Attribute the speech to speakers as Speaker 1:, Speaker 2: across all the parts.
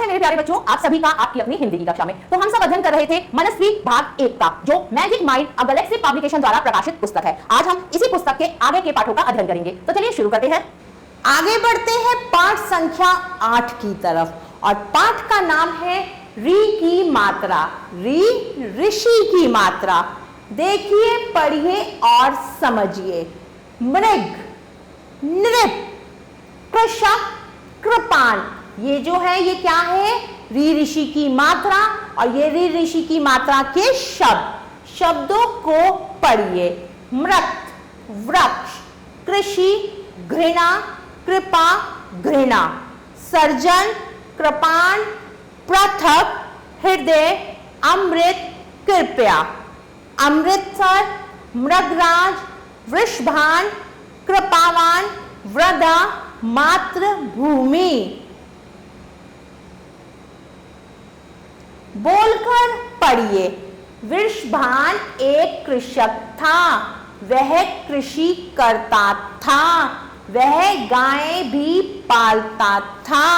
Speaker 1: है मेरे प्यारे बच्चों, आप सभी का आपकी अपनी हिंदी की कक्षा में। तो हम सब अध्ययन कर रहे थे मनस्वी भाग 1 का, जो मैजिक माइंड अ गैलेक्सी पब्लिकेशन द्वारा प्रकाशित पुस्तक है। आज हम इसी पुस्तक के आगे के पाठों का अध्ययन करेंगे। तो चलिए शुरू करते हैं।
Speaker 2: आगे बढ़ते हैं पाठ संख्या 8 की तरफ, और पाठ का नाम है री की मात्रा। री ऋषि की मात्रा। देखिए, पढ़िए और समझिए। मृग, नृप, कृषक, कृपाण, ये जो है ये क्या है? री ऋषि की मात्रा, और ये री ऋषि की मात्रा के शब्दों को पढ़िए। मृत, वृक्ष, कृषि, घृणा, कृपा, घृणा, सर्जन, कृपाण, पृथक, हृदय, अमृत, कृपया, अमृतसर, मृगराज, वृषभान, कृपावान, वृदा, मातृभूमि। बोलकर पढ़िए। वृषभान एक कृषक था, वह कृषि करता था, वह गाय भी पालता था।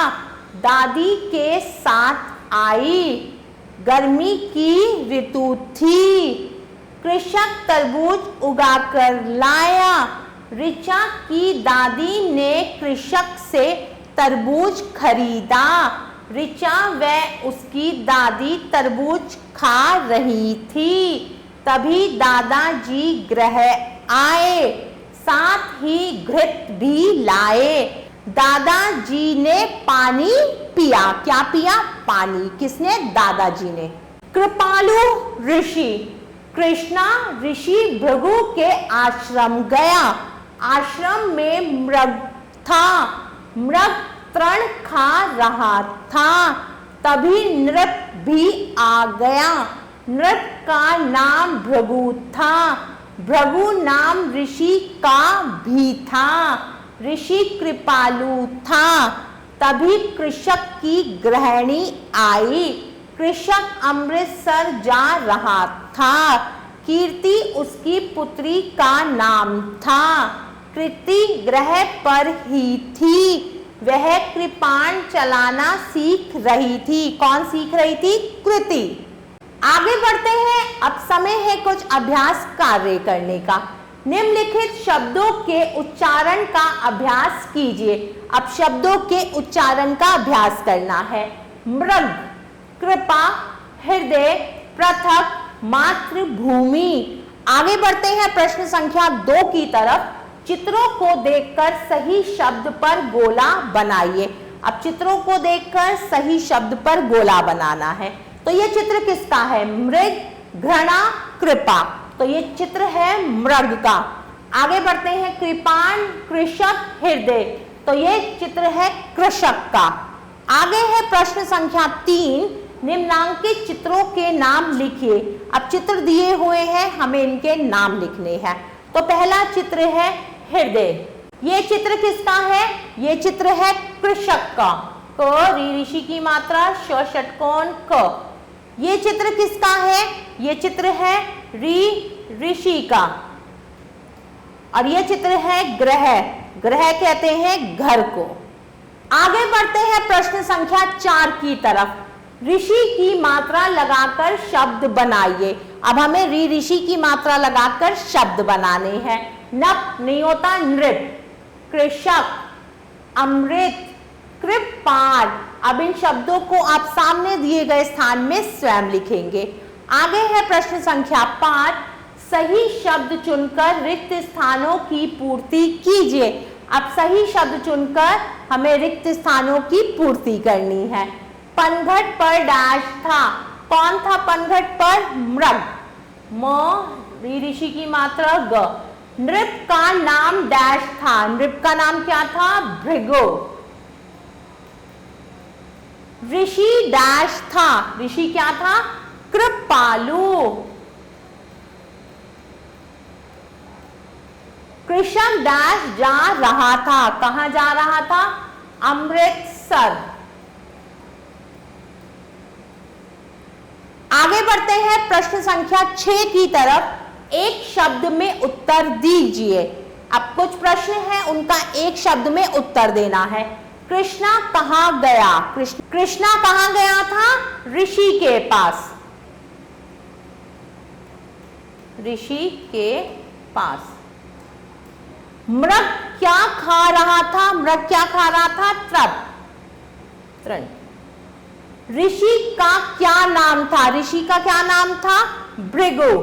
Speaker 2: दादी के साथ आई, गर्मी की ऋतु थी, कृषक तरबूज उगाकर लाया। ऋचा की दादी ने कृषक से तरबूज खरीदा। ऋचा व उसकी दादी तरबूज खा रही थी, तभी दादाजी गृह आए, साथ ही घृत भी लाए। दादाजी ने पानी पिया। क्या पिया? पानी। किसने? दादाजी ने। कृपालु ऋषि। कृष्णा ऋषि भृगु के आश्रम गया। आश्रम में मृग था, मृग तृण खा रहा था, तभी नृप भी आ गया। नृप का नाम भृगु था, भृगु नाम ऋषि का भी था। ऋषि कृपालु था, तभी कृषक की गृहिणी आई। कृषक अमृतसर जा रहा था, कीर्ति उसकी पुत्री का नाम था। कृति ग्रह पर ही थी, वह कृपाण चलाना सीख रही थी। कौन सीख रही थी? कृति। आगे बढ़ते हैं। अब समय है कुछ अभ्यास कार्य करने का। निम्नलिखित शब्दों के उच्चारण का अभ्यास कीजिए। अब शब्दों के उच्चारण का अभ्यास करना है। मृग, कृपा, हृदय, पृथक, मातृभूमि। आगे बढ़ते हैं प्रश्न संख्या 2 की तरफ। चित्रों को देखकर सही शब्द पर गोला बनाइए। अब चित्रों को देखकर सही शब्द पर गोला बनाना है। तो ये चित्र किसका है? मृग, घृणा, कृपा। तो ये चित्र है मृग का। आगे बढ़ते हैं। कृपाण, कृषक, हृदय। तो ये चित्र है कृषक का। आगे है प्रश्न संख्या 3। निम्नांकित चित्रों के नाम लिखिए। अब चित्र दिए हुए हैं, हमें इनके नाम लिखने हैं। तो पहला चित्र है हृदय। ये चित्र किसका है? ये चित्र है कृषक का। क री ऋषि की मात्रा, श षटकोण क। ये चित्र किसका है? ये चित्र है री ऋषि का। और ये चित्र है ग्रह। ग्रह कहते हैं घर को। आगे बढ़ते हैं प्रश्न संख्या 4 की तरफ। ऋषि की मात्रा लगाकर शब्द बनाइए। अब हमें री ऋषि की मात्रा लगाकर शब्द बनाने हैं। नप नहीं होता, नृप, कृषक, अमृत, कृपाण। अब इन शब्दों को आप सामने दिए गए स्थान में स्वयं लिखेंगे। आगे है प्रश्न संख्या 5। सही शब्द चुनकर रिक्त स्थानों की पूर्ति कीजिए। अब सही शब्द चुनकर हमें रिक्त स्थानों की पूर्ति करनी है। पनघट पर डैश था। कौन था पनघट पर? मृग। म री ऋषि की मात्रा ग। नृप का नाम डैश था। नृप का नाम क्या था? भृगु। ऋषि डैश था। ऋषि क्या था? कृपालु। कृषक डैश जा रहा था। कहां जा रहा था? अमृतसर। आगे बढ़ते हैं प्रश्न संख्या 6 की तरफ। एक शब्द में उत्तर दीजिए। अब कुछ प्रश्न हैं, उनका एक शब्द में उत्तर देना है। कृष्णा कहाँ गया? कृष्णा कहाँ गया था? ऋषि के पास। ऋषि के पास। मृग क्या खा रहा था? मृग क्या खा रहा था? तृण। ऋषि का क्या नाम था? ऋषि का क्या नाम था? भृगु।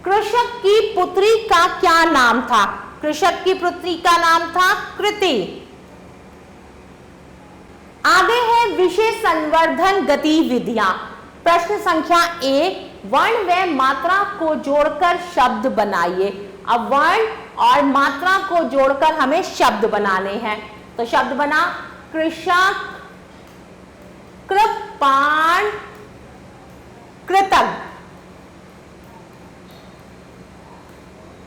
Speaker 2: कृषक की पुत्री का क्या नाम था? कृषक की पुत्री का नाम था कृति। आगे है विषय संवर्धन गतिविधियां। प्रश्न संख्या 1, वर्ण व मात्रा को जोड़कर शब्द बनाइए। अब वर्ण और मात्रा को जोड़कर हमें शब्द बनाने हैं। तो शब्द बना कृषक, कृपाण, कृतज्ञ।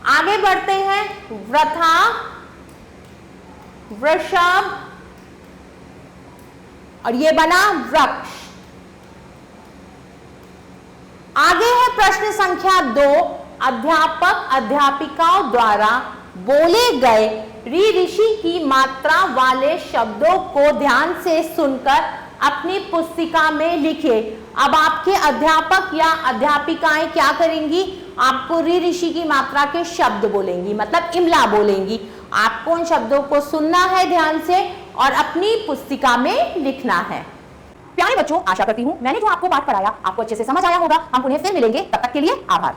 Speaker 2: आगे बढ़ते हैं, वृथा, वृषभ, और ये बना वृक्ष। आगे है प्रश्न संख्या 2, अध्यापक अध्यापिकाओं द्वारा बोले गए ऋषि की मात्रा वाले शब्दों को ध्यान से सुनकर अपनी पुस्तिका में लिखिए। अब आपके अध्यापक या अध्यापिकाएं क्या करेंगी? आपको ऋषि की मात्रा के शब्द बोलेंगी, मतलब इमला बोलेंगी। आपको उन शब्दों को सुनना है ध्यान से और अपनी पुस्तिका में लिखना है।
Speaker 1: प्यारे बच्चों, आशा करती हूँ मैंने जो आपको पाठ पढ़ाया आपको अच्छे से समझ आया होगा। हम उन्हें फिर मिलेंगे, तब तक के लिए आभार।